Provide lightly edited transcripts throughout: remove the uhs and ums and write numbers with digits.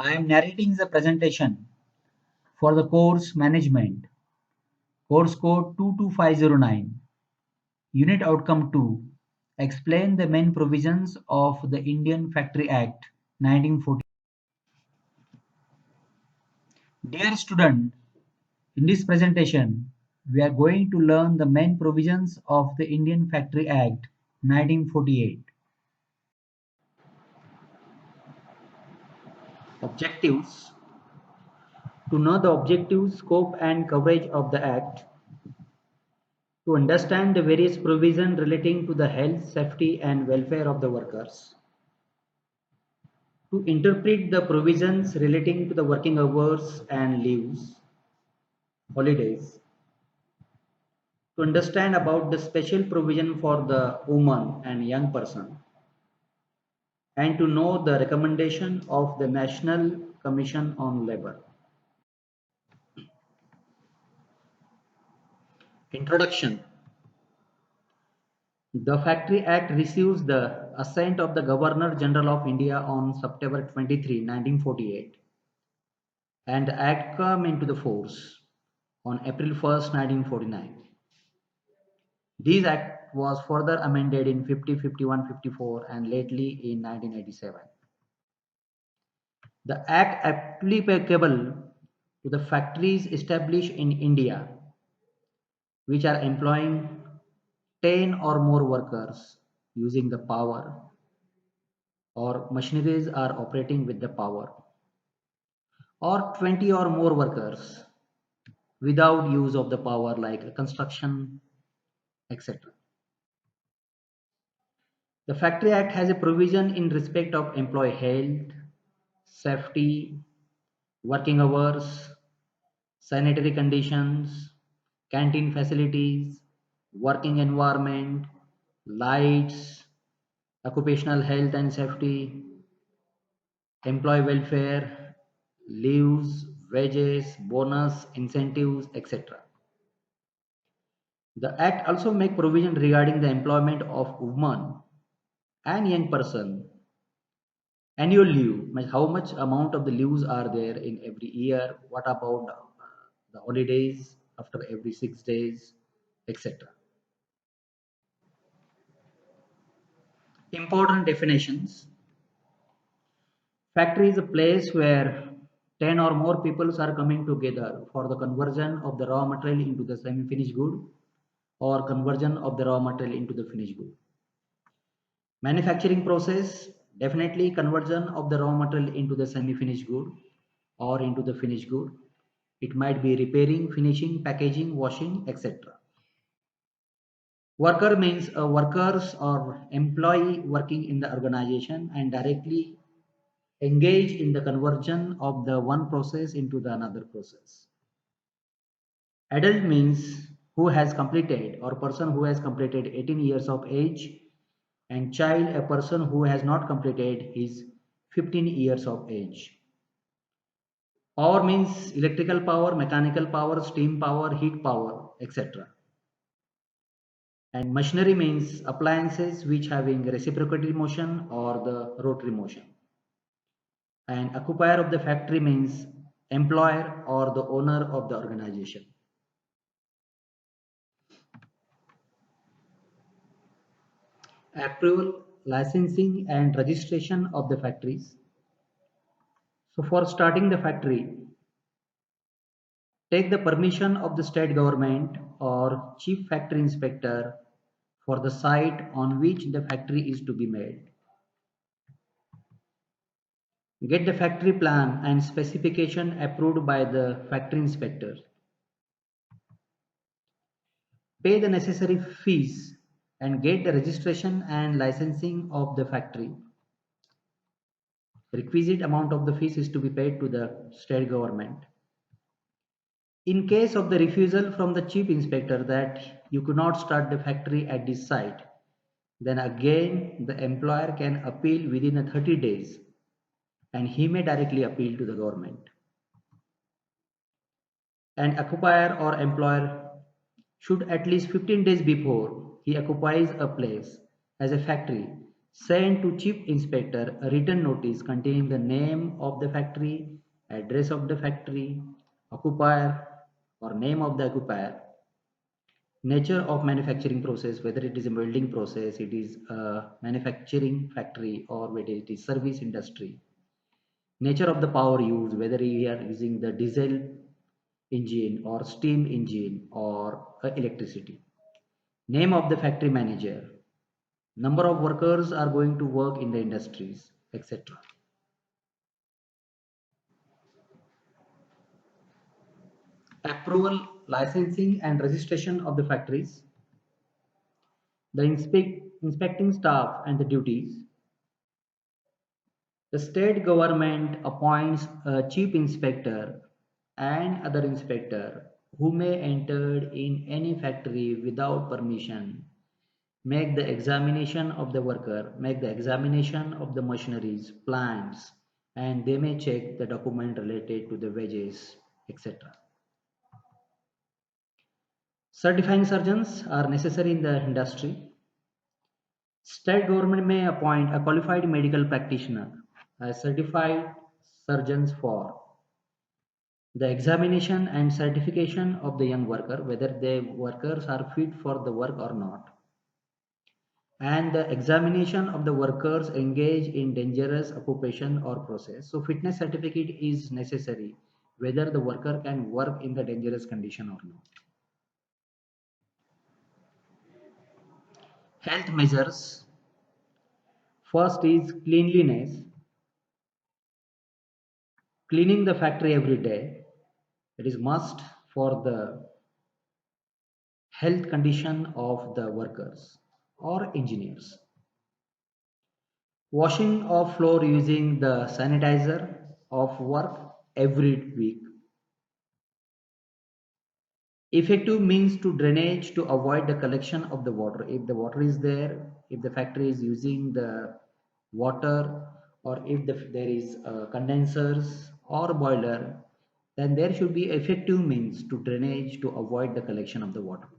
I am narrating the presentation for the course Management, course code 22509, Unit Outcome 2. Explain the main provisions of the Indian Factory Act 1940. Dear student, in this presentation, we are going to learn the main provisions of the Indian Factory Act 1948. Objectives. To know the objective, scope and coverage of the Act, to understand the various provisions relating to the health, safety and welfare of the workers, to interpret the provisions relating to the working hours and leaves, holidays, to understand about the special provision for the woman and young person, and to know the recommendation of the National Commission on Labour. Introduction. The Factory Act receives the assent of the Governor General of India on September 23, 1948, and the Act came into the force on April 1st, 1949. This Act was further amended in 50, 51, 54 and lately in 1987. The Act applicable to the factories established in India which are employing 10 or more workers using the power, or machineries are operating with the power, or 20 or more workers without use of the power like construction, etc. The Factory Act has a provision in respect of employee health, safety, working hours, sanitary conditions, canteen facilities, working environment, lights, occupational health and safety, employee welfare, leaves, wages, bonus, incentives, etc. The Act also makes provision regarding the employment of women and young person. Annual leave, how much amount of the leaves are there in every year, what about the holidays after every 6 days, etc. Important definitions. Factory is a place where 10 or more people are coming together for the conversion of the raw material into the semi-finished good or conversion of the raw material into the finished good. Manufacturing process, definitely conversion of the raw material into the semi-finished good or into the finished good. It might be repairing, finishing, packaging, washing, etc. Worker means workers or employee working in the organization and directly engage in the conversion of the one process into the another process. Adult means who has completed or person who has completed 18 years of age, and child a person who has not completed his 15 years of age. Power means electrical power, mechanical power, steam power, heat power, etc. And machinery means appliances which having reciprocating motion or the rotary motion. And occupier of the factory means employer or the owner of the organization. Approval, licensing and registration of the factories. So for starting the factory, take the permission of the state government or chief factory inspector for the site on which the factory is to be made. Get the factory plan and specification approved by the factory inspector. Pay the necessary fees and get the registration and licensing of the factory. Requisite amount of the fees is to be paid to the state government. In case of the refusal from the chief inspector that you could not start the factory at this site, then again the employer can appeal within 30 days and he may directly appeal to the government. An occupier or employer should at least 15 days before he occupies a place as a factory Send to Chief Inspector a written notice containing the name of the factory, address of the factory, occupier or name of the occupier, nature of manufacturing process, whether it is a welding process, it is a manufacturing factory, or whether it is service industry, nature of the power used, whether we are using the diesel engine or steam engine or electricity, name of the factory manager, number of workers are going to work in the industries, etc. Approval, licensing and registration of the factories, the inspecting staff and the duties. The state government appoints a chief inspector and other inspector who may enter in any factory without permission, make the examination of the worker, make the examination of the machineries, plants, and they may check the document related to the wages, etc. Certifying surgeons are necessary in the industry. State government may appoint a qualified medical practitioner as certified surgeons for the examination and certification of the young worker, whether the workers are fit for the work or not, and the examination of the workers engaged in dangerous occupation or process. So fitness certificate is necessary whether the worker can work in the dangerous condition or not. Health measures. First is cleanliness. Cleaning the factory every day. It is must for the health condition of the workers or engineers. Washing of floor using the sanitizer of work every week. Effective means to drainage to avoid the collection of the water. If the water is there, if the factory is using the water, or if there is condensers or boiler, then there should be effective means to drainage to avoid the collection of the water.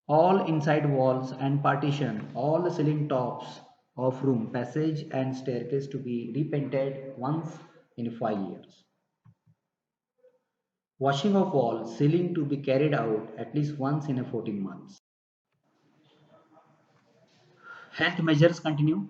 All inside walls and partition, all the ceiling tops of room, passage and staircase to be repainted once in 5 years. Washing of walls, ceiling to be carried out at least once in a 14 months. Health measures continue.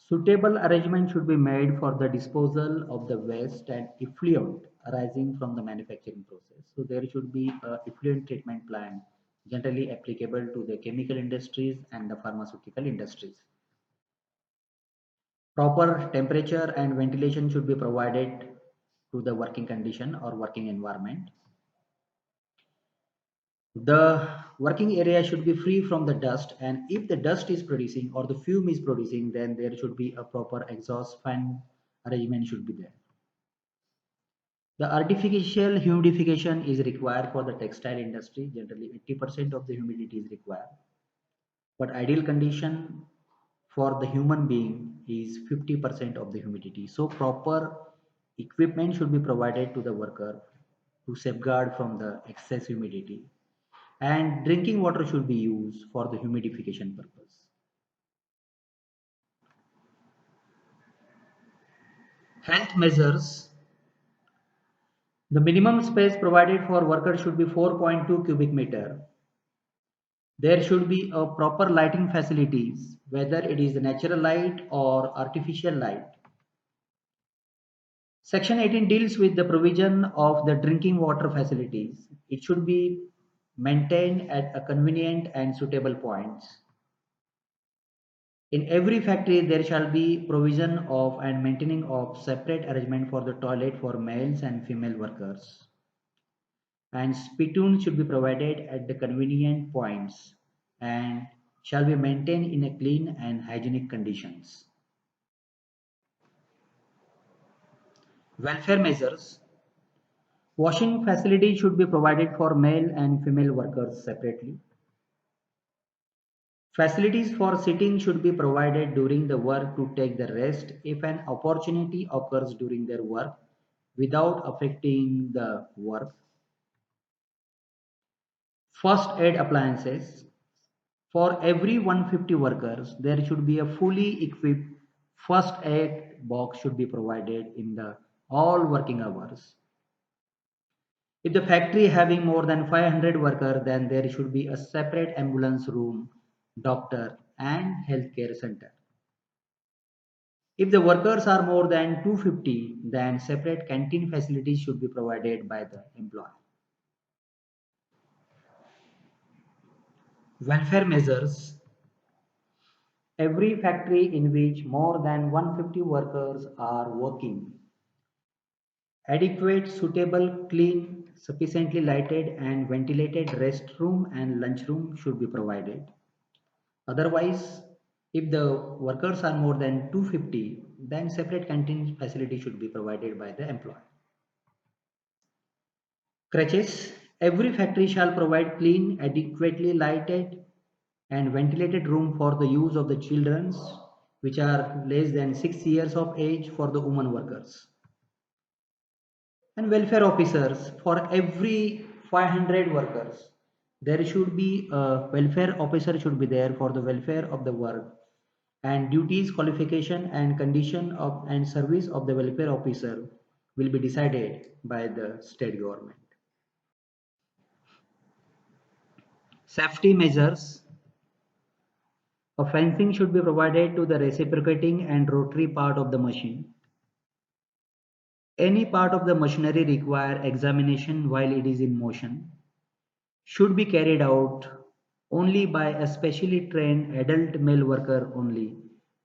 Suitable arrangement should be made for the disposal of the waste and effluent arising from the manufacturing process. So there should be a effluent treatment plan generally applicable to the chemical industries and the pharmaceutical industries. Proper temperature and ventilation should be provided to the working condition or working environment. The working area should be free from the dust, and if the dust is producing or the fume is producing, then there should be a proper exhaust fan arrangement should be there. The artificial humidification is required for the textile industry. Generally 80% of the humidity is required, but ideal condition for the human being is 50% of the humidity. So proper equipment should be provided to the worker to safeguard from the excess humidity, and drinking water should be used for the humidification purpose. Health measures. The minimum space provided for workers should be 4.2 cubic meter. There should be a proper lighting facilities, whether it is the natural light or artificial light. Section 18 deals with the provision of the drinking water facilities. It should be maintained at a convenient and suitable points. In every factory, there shall be provision of and maintaining of separate arrangement for the toilet for males and female workers. And spittoons should be provided at the convenient points and shall be maintained in a clean and hygienic conditions. Welfare measures. Washing facility should be provided for male and female workers separately. Facilities for sitting should be provided during the work to take the rest if an opportunity occurs during their work without affecting the work. First aid appliances. For every 150 workers, there should be a fully equipped first aid box should be provided in the all working hours. If the factory having more than 500 workers, then there should be a separate ambulance room, doctor and healthcare center. If the workers are more than 250, then separate canteen facilities should be provided by the employer. Welfare measures. Every factory in which more than 150 workers are working, adequate, suitable, clean, sufficiently lighted and ventilated restroom and lunchroom should be provided. Otherwise, if the workers are more than 250, then separate canteen facility should be provided by the employer. Crutches. Every factory shall provide clean, adequately lighted and ventilated room for the use of the children which are less than 6 years of age for the women workers. And welfare officers, for every 500 workers, there should be a welfare officer should be there for the welfare of the work, and duties, qualification and condition of and service of the welfare officer will be decided by the state government. Safety measures. A fencing should be provided to the reciprocating and rotary part of the machine. Any part of the machinery require examination while it is in motion should be carried out only by a specially trained adult male worker only,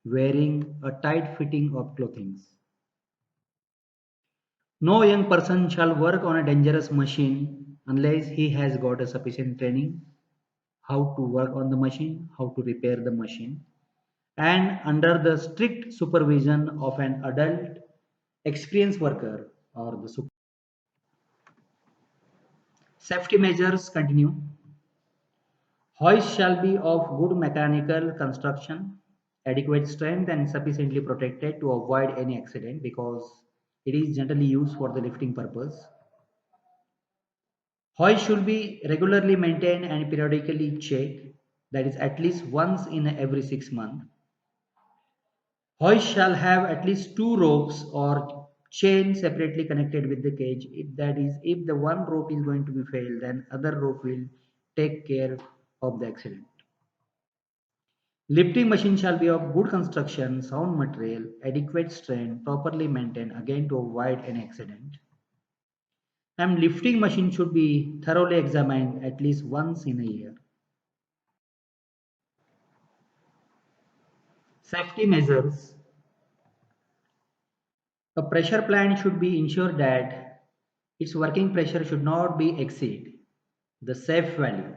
wearing a tight fitting of clothing. No young person shall work on a dangerous machine unless he has got a sufficient training how to work on the machine, how to repair the machine, and under the strict supervision of an adult experienced worker or the super. Safety measures continue. Hoist shall be of good mechanical construction, adequate strength and sufficiently protected to avoid any accident because it is generally used for the lifting purpose. Hoist should be regularly maintained and periodically checked, that is at least once in every 6 months. Hoist shall have at least 2 ropes or chain separately connected with the cage. That is, if the one rope is going to be failed, then other rope will take care of the accident. Lifting machine shall be of good construction, sound material, adequate strength, properly maintained, again to avoid an accident. And lifting machine should be thoroughly examined at least once in a year. Safety measures. A pressure plant should be ensured that its working pressure should not be exceed the safe value.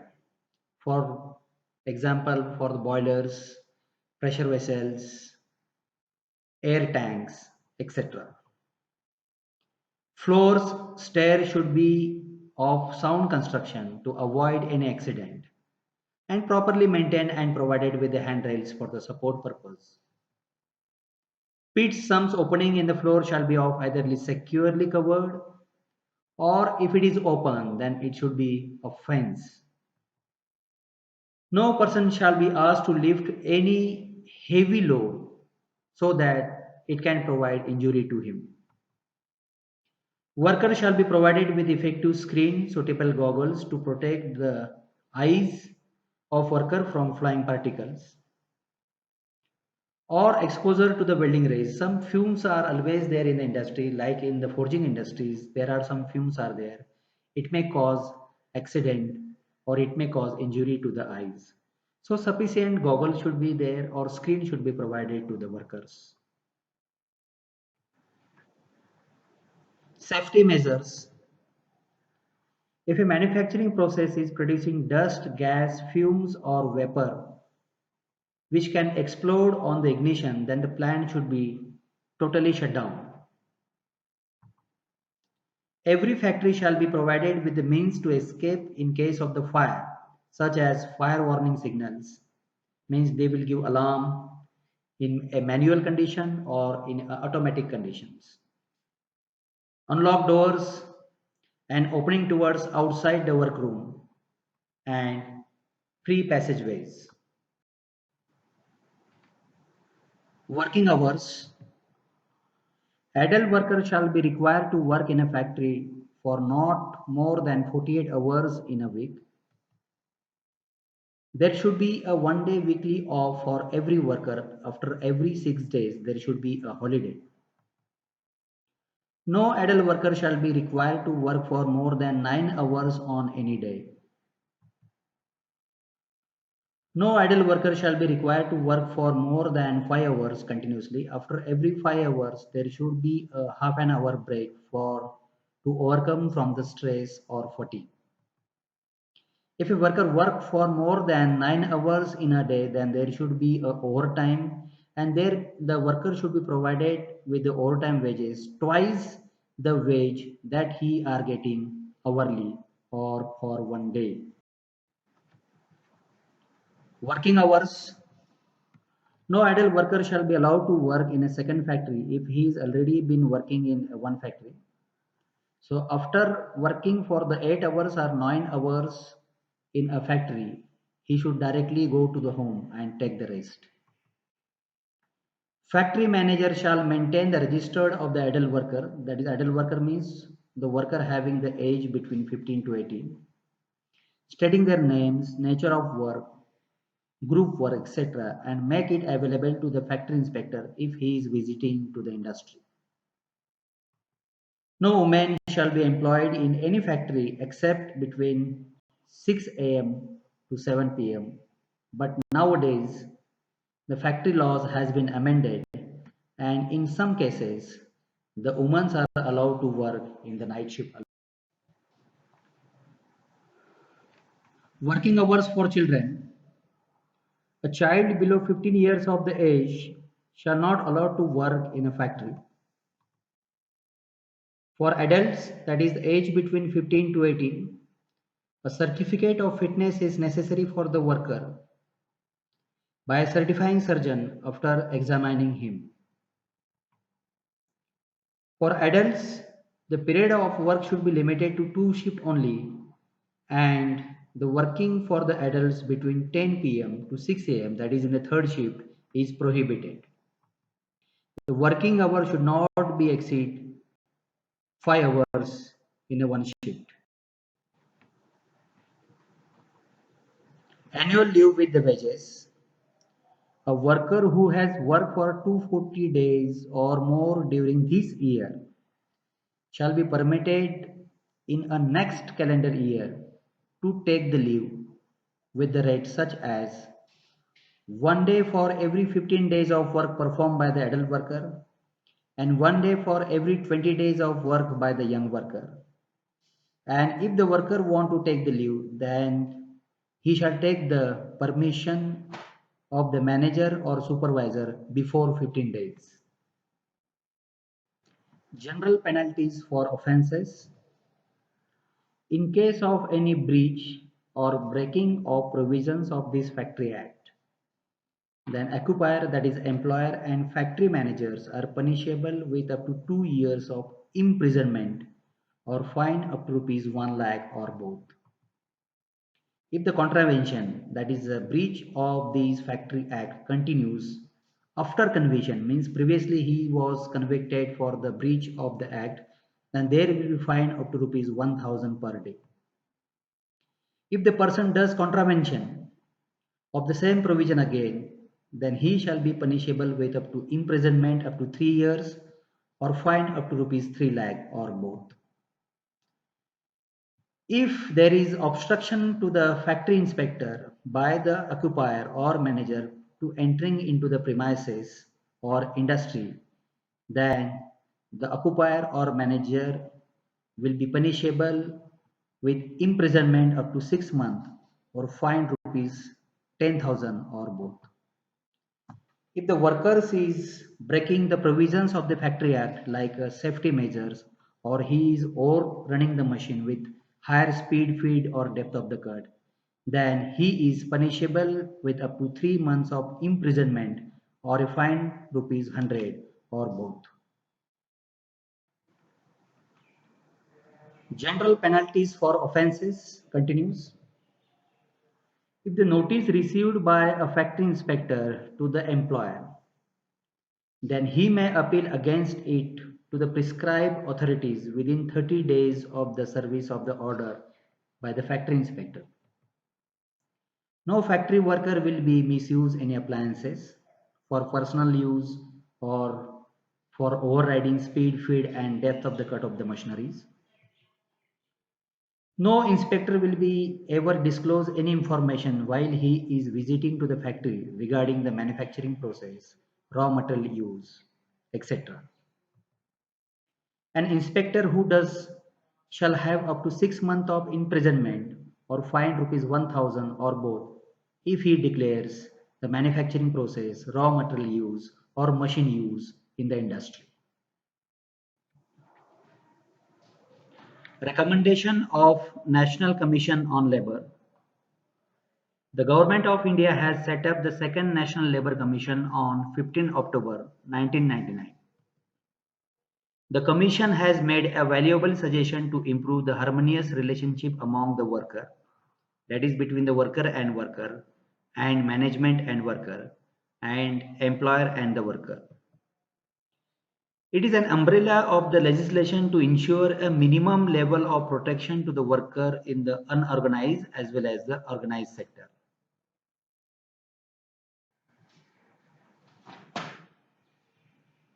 For example, for the boilers, pressure vessels, air tanks, etc. Floors, stairs should be of sound construction to avoid any accident and properly maintained and provided with the handrails for the support purpose. Pit sumps opening in the floor shall be of either securely covered or if it is open then it should be a fence. No person shall be asked to lift any heavy load so that it can provide injury to him. Worker shall be provided with effective screen, suitable goggles to protect the eyes of worker from flying particles or exposure to the welding rays. Some fumes are always there in the industry, like in the forging industries, there are some fumes are there. It may cause accident or it may cause injury to the eyes. So sufficient goggles should be there or screen should be provided to the workers. Safety measures. If a manufacturing process is producing dust, gas, fumes or vapor which can explode on the ignition, then the plant should be totally shut down. Every factory shall be provided with the means to escape in case of the fire, such as fire warning signals, means they will give alarm in a manual condition or in automatic conditions. Unlock doors and opening towards outside the workroom and free passageways. Working hours. Adult worker shall be required to work in a factory for not more than 48 hours in a week. There should be a 1 day weekly off for every worker. After every 6 days, there should be a holiday. No adult worker shall be required to work for more than 9 hours on any day. No idle worker shall be required to work for more than 5 hours continuously. After every 5 hours, there should be a half an hour break for to overcome from the stress or fatigue. If a worker work for more than 9 hours in a day, then there should be a overtime, and there the worker should be provided with the overtime wages twice the wage that he are getting hourly or for 1 day. Working hours. No idle worker shall be allowed to work in a second factory if he has already been working in one factory. So after working for the 8 hours or 9 hours in a factory, he should directly go to the home and take the rest. Factory manager shall maintain the register of the idle worker. That is, idle worker means the worker having the age between 15 to 18, stating their names, nature of work, group work, etc., and make it available to the factory inspector if he is visiting to the industry. No woman shall be employed in any factory except between 6 a.m. to 7 p.m. But nowadays, the factory laws has been amended, and in some cases, the women are allowed to work in the night shift. Working hours for children. A child below 15 years of the age shall not allowed to work in a factory. For adults, that is the age between 15 to 18, a certificate of fitness is necessary for the worker by a certifying surgeon after examining him. For adults, the period of work should be limited to 2 shifts only, and the working for the adults between 10 p.m. to 6 a.m., that is in the third shift, is prohibited. The working hour should not be exceed 5 hours in a one shift. Annual leave with the wages. A worker who has worked for 240 days or more during this year shall be permitted in a next calendar year to take the leave with the rate such as 1 day for every 15 days of work performed by the adult worker and 1 day for every 20 days of work by the young worker. And if the worker want to take the leave, then he shall take the permission of the manager or supervisor before 15 days. General penalties for offences. In case of any breach or breaking of provisions of this Factory Act, then occupier, that is employer, and factory managers are punishable with up to 2 years of imprisonment or fine up to rupees 1 lakh or both. If the contravention, that is a breach of this Factory Act, continues after conviction, means previously he was convicted for the breach of the act, then there will be fine up to rupees 1000 per day. If the person does contravention of the same provision again, then he shall be punishable with up to imprisonment up to 3 years or fine up to rupees 3 lakh or both. If there is obstruction to the factory inspector by the occupier or manager to entering into the premises or industry, then the occupier or manager will be punishable with imprisonment up to 6 months or fine rupees 10,000 or both. If the workers is breaking the provisions of the Factory Act like safety measures, or he is overrunning the machine with higher speed, feed or depth of the cut, then he is punishable with up to 3 months of imprisonment or a fine rupees 100 or both. General penalties for offences continues. If the notice received by a factory inspector to the employer then he may appeal against it to the prescribed authorities within 30 days of the service of the order by the factory inspector. No factory worker will be misuse any appliances for personal use or for overriding speed, feed and depth of the cut of the machineries. No inspector will be ever disclose any information while he is visiting to the factory regarding the manufacturing process, raw material use, etc. An inspector who does shall have up to 6 months of imprisonment or fine rupees 1000 or both if he declares the manufacturing process, raw material use or machine use in the industry. Recommendation of National Commission on Labour. The Government of India has set up the second National Labour Commission on 15 October 1999. The Commission has made a valuable suggestion to improve the harmonious relationship among the worker, that is between the worker, and management and worker, and employer and the worker. It is an umbrella of the legislation to ensure a minimum level of protection to the worker in the unorganized as well as the organized sector.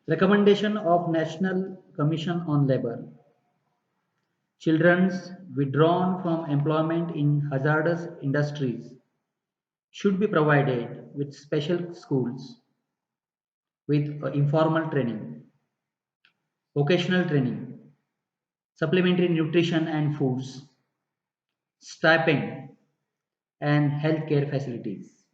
Recommendation of National Commission on Labour. Children withdrawn from employment in hazardous industries should be provided with special schools with informal training, vocational training, supplementary nutrition and foods, stipend, and healthcare facilities.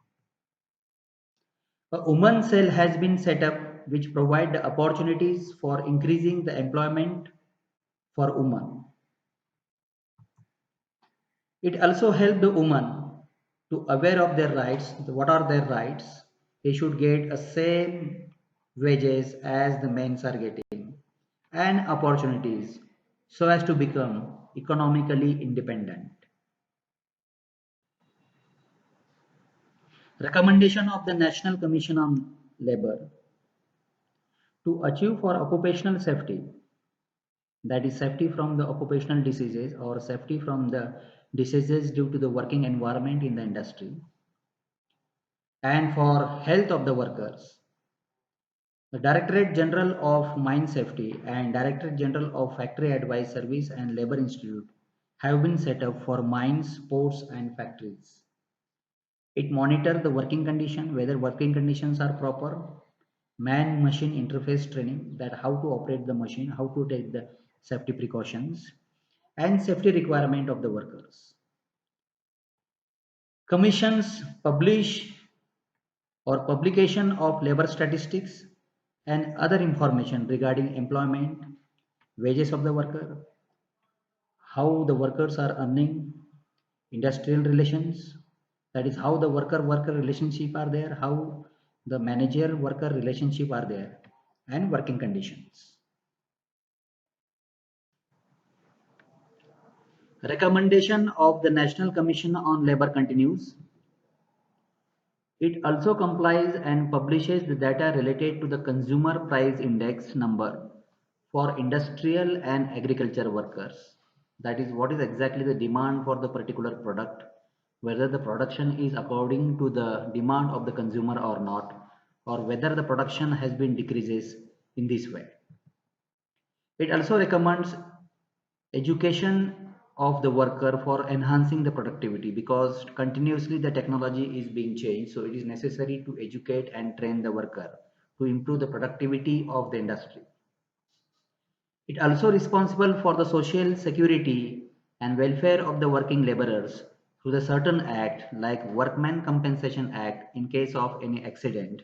A women cell has been set up which provide the opportunities for increasing the employment for women. It also helps the women to aware of their rights. What are their rights? They should get the same wages as the men are getting and opportunities so as to become economically independent. Recommendation of the National Commission on Labour to achieve for occupational safety, that is safety from the occupational diseases or safety from the diseases due to the working environment in the industry, and for health of the workers. The Directorate General of Mine Safety and Directorate General of Factory Advice Service and Labour Institute have been set up for mines, ports and factories. It monitors the working condition, whether working conditions are proper, man-machine interface training, that how to operate the machine, how to take the safety precautions, and safety requirement of the workers. Commissions publish or publication of labor statistics and other information regarding employment, wages of the worker, how the workers are earning, industrial relations, that is how the worker-worker relationship are there, how the manager-worker relationship are there, and working conditions. Recommendation of the National Commission on Labour continues. It also complies and publishes the data related to the Consumer Price Index number for industrial and agriculture workers. That is, what is exactly the demand for the particular product, whether the production is according to the demand of the consumer or not, or whether the production has been decreases in this way. It also recommends education of the worker for enhancing the productivity, because continuously the technology is being changed, so it is necessary to educate and train the worker to improve the productivity of the industry. It also responsible for the social security and welfare of the working laborers through the certain act like Workmen Compensation Act in case of any accident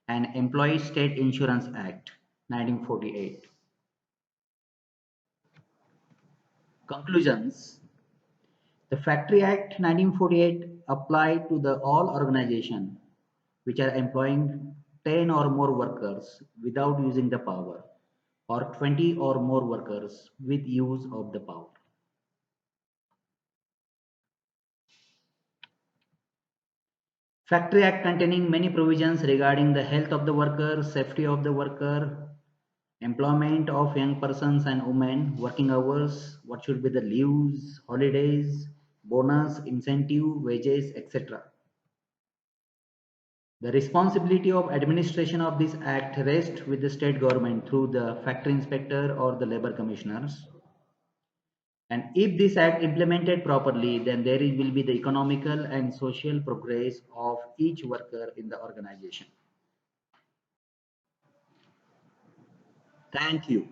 and Employee State Insurance Act 1948. Conclusions. The Factory Act 1948 applied to the all organization which are employing 10 or more workers without using the power, or 20 or more workers with use of the power. Factory Act containing many provisions regarding the health of the worker, safety of the worker, employment of young persons and women, working hours, what should be the leaves, holidays, bonus, incentive, wages, etc. The responsibility of administration of this act rests with the state government through the factory inspector or the labor commissioners. And if this act implemented properly, then will be the economical and social progress of each worker in the organization. Thank you.